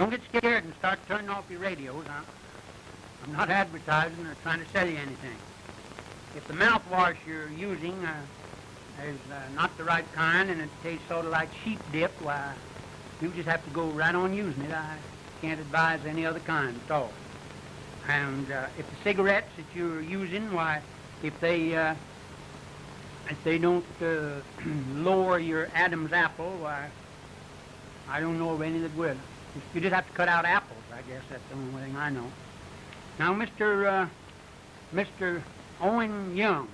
Don't get scared and start turning off your radios. I'm not advertising or trying to sell you anything. If the mouthwash you're using is not the right kind and it tastes sort of like sheep dip, why, you just have to go right on using it. I can't advise any other kind at all. And if the cigarettes that you're using, why, if they don't lower your Adam's apple, why, I don't know of any that will. You just have to cut out apples, I guess. That's the only thing I know. Now, Mr. Owen Young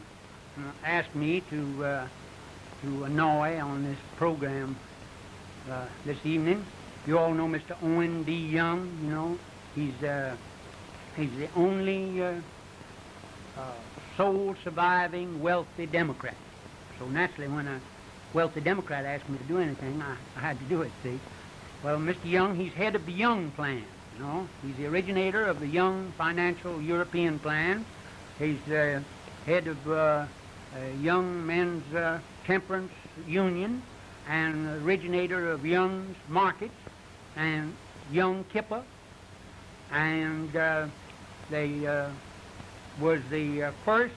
asked me to annoy on this program this evening. You all know Mr. Owen D. Young, you know. He's the only sole surviving wealthy Democrat. So naturally, when a wealthy Democrat asked me to do anything, I had to do it, see. Well, Mr. Young, he's head of the Young Plan, you know. He's the originator of the Young Financial European Plan. He's head of Young Men's Temperance Union and originator of Young's Markets and Young Kippa. And they was the first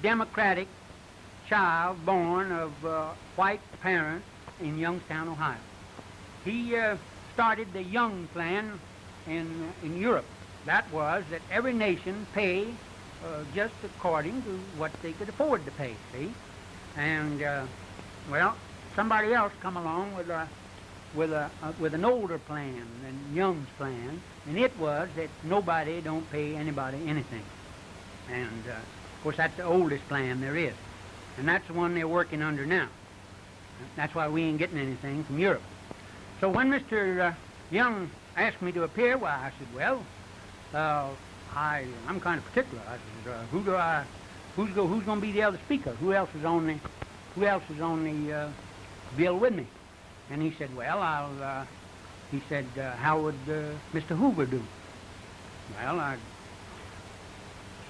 Democratic child born of white parents in Youngstown, Ohio. He started the Young Plan in Europe. That was that every nation pay just according to what they could afford to pay, see? And, well, somebody else come along with an older plan than Young's plan, and it was that nobody don't pay anybody anything. And, of course, that's the oldest plan there is. And that's the one they're working under now. That's why we ain't getting anything from Europe. So when Mr. Young asked me to appear, why, I said, well, I'm kind of particular. I said, who's going to be the other speaker? Who else is on the bill with me? And he said, well, how would Mr. Hoover do? Well, I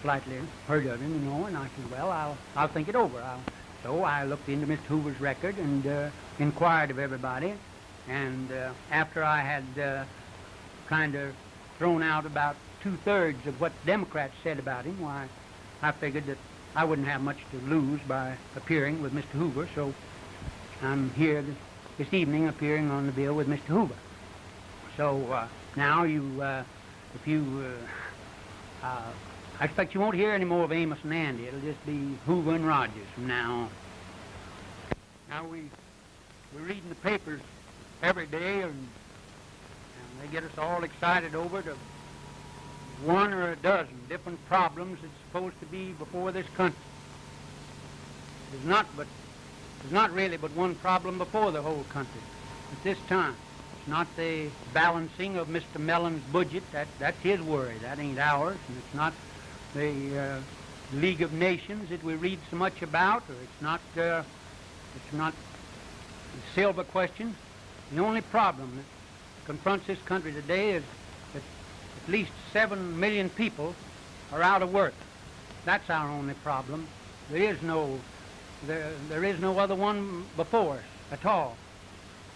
slightly heard of him, you know, and I said, well, I'll think it over. So I looked into Mr. Hoover's record and inquired of everybody. And after I had kind of thrown out about 2/3 of what the Democrats said about him, why, I figured that I wouldn't have much to lose by appearing with Mr. Hoover. So I'm here this evening appearing on the bill with Mr. Hoover. So now I expect you won't hear any more of Amos and Andy. It'll just be Hoover and Rogers from now on. Now we're reading the papers every day, and they get us all excited over the one or a dozen different problems that's supposed to be before this country. There's not really but one problem before the whole country at this time. It's not the balancing of Mr. Mellon's budget. That's his worry. That ain't ours. And it's not the League of Nations that we read so much about, or it's not the silver question. The only problem that confronts this country today is that at least 7 million people are out of work. That's our only problem. There is no other one before us at all.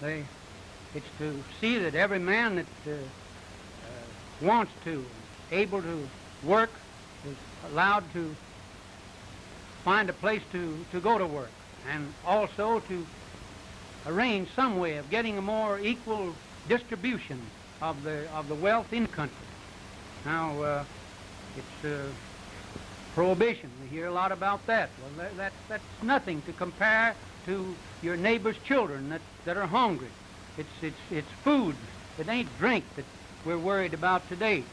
It's to see that every man that wants to, able to work, is allowed to find a place to go to work, and also to arrange some way of getting a more equal distribution of the wealth in the country. Now, it's prohibition. We hear a lot about that. Well, that's nothing to compare to your neighbor's children that are hungry. It's food. It ain't drink that we're worried about today.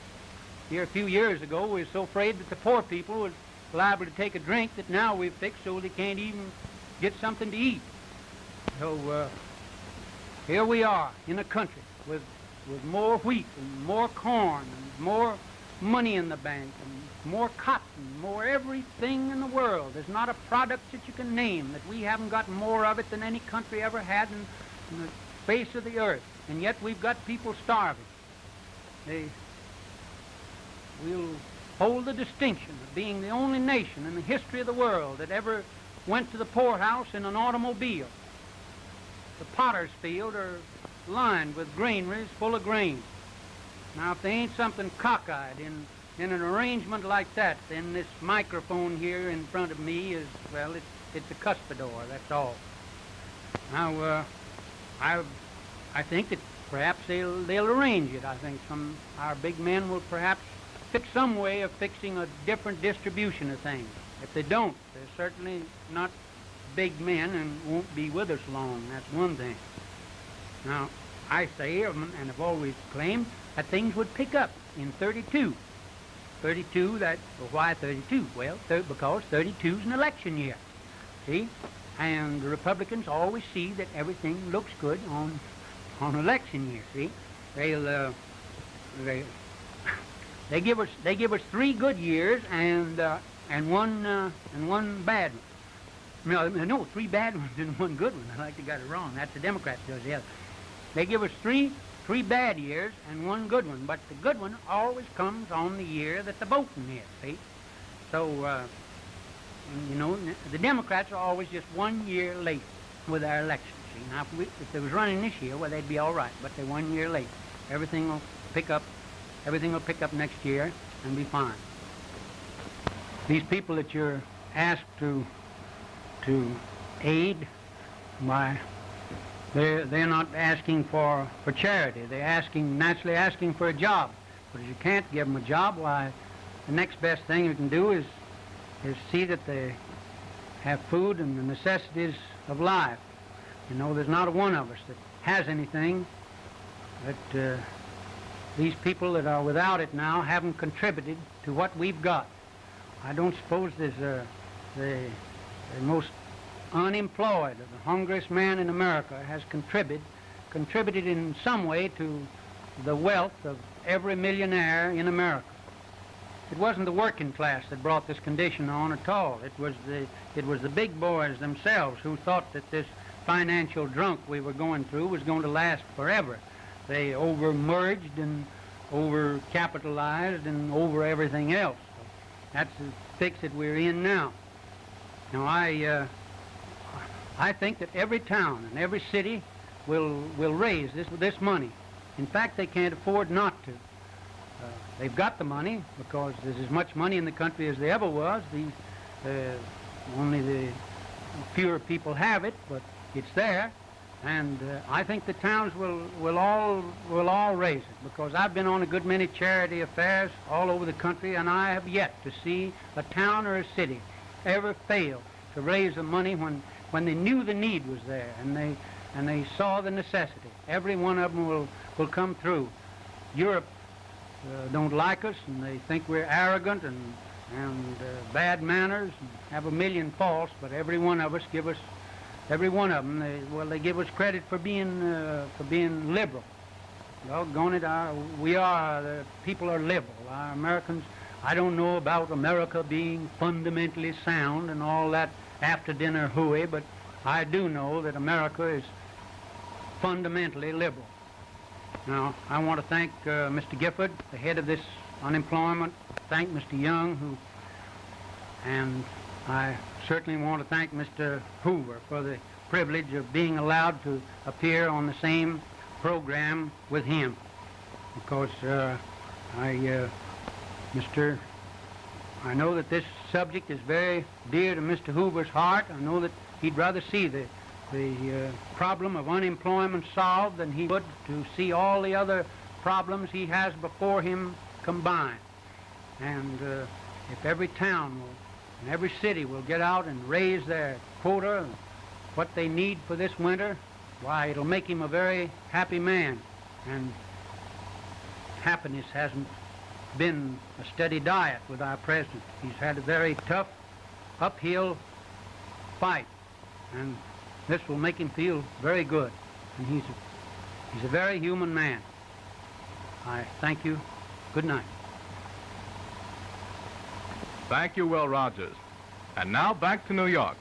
Here a few years ago, we were so afraid that the poor people was liable to take a drink that now we've fixed so they can't even get something to eat. So here we are in a country with more wheat and more corn and more money in the bank and more cotton, more everything in the world. There's not a product that you can name that we haven't got more of it than any country ever had in the face of the earth. And yet we've got people starving. We'll hold the distinction of being the only nation in the history of the world that ever went to the poorhouse in an automobile. The potter's field are lined with granaries full of grain. Now, if there ain't something cockeyed in an arrangement like that, then this microphone here in front of me is, well, it's a cuspidor, that's all. Now, I think that perhaps they'll arrange it. I think our big men will perhaps fix some way of fixing a different distribution of things. If they don't, they're certainly not big men and won't be with us long. That's one thing. Now, I say, and have always claimed, that things would pick up in 32. 32, well, why 32? Well, because 32 is an election year, see? And the Republicans always see that everything looks good on election year, see? They give us 3 good years and one bad one. No, 3 bad ones and 1 good one. I like to got it wrong. That's the Democrats does the other. They give us three bad years and 1 good one, but the good one always comes on the year that the voting is, see? So, you know, the Democrats are always just 1 year late with our elections, see? Now, if they was running this year, well, they'd be all right, but they're 1 year late. Everything will pick up next year and be fine. These people that you're asked to aid, why, they're not asking for charity. They're naturally asking for a job. But if you can't give them a job, why, the next best thing you can do is see that they have food and the necessities of life. You know, there's not a one of us that has anything that these people that are without it now haven't contributed to what we've got. I don't suppose there's the most unemployed or the hungriest man in America has contributed in some way to the wealth of every millionaire in America. It wasn't the working class that brought this condition on at all. It was the big boys themselves who thought that this financial drunk we were going through was going to last forever. They over-merged and over-capitalized and over everything else. So that's the fix that we're in now. Now, I think that every town and every city will raise this money. In fact, they can't afford not to. They've got the money because there's as much money in the country as there ever was. Only the fewer people have it, but it's there. And I think the towns will all raise it, because I've been on a good many charity affairs all over the country, and I have yet to see a town or a city ever fail to raise the money when they knew the need was there and they saw the necessity. Every one of them will come through. Europe don't like us, and they think we're arrogant and bad manners and have a million faults, but every one of us every one of them, they give us credit for being liberal. Doggone it, the people are liberal. Our Americans, I don't know about America being fundamentally sound and all that after-dinner hooey, but I do know that America is fundamentally liberal. Now, I want to thank Mr. Gifford, the head of this unemployment, thank Mr. Young, and I certainly want to thank Mr. Hoover for the privilege of being allowed to appear on the same program with him, because I know that this subject is very dear to Mr. Hoover's heart. I know that he'd rather see the problem of unemployment solved than he would to see all the other problems he has before him combined. And if every town and every city will get out and raise their quota, what they need for this winter, why, it'll make him a very happy man. And happiness hasn't been a steady diet with our president. He's had a very tough, uphill fight, and this will make him feel very good. And he's a very human man. I thank you. Good night. Thank you, Will Rogers. And now back to New York.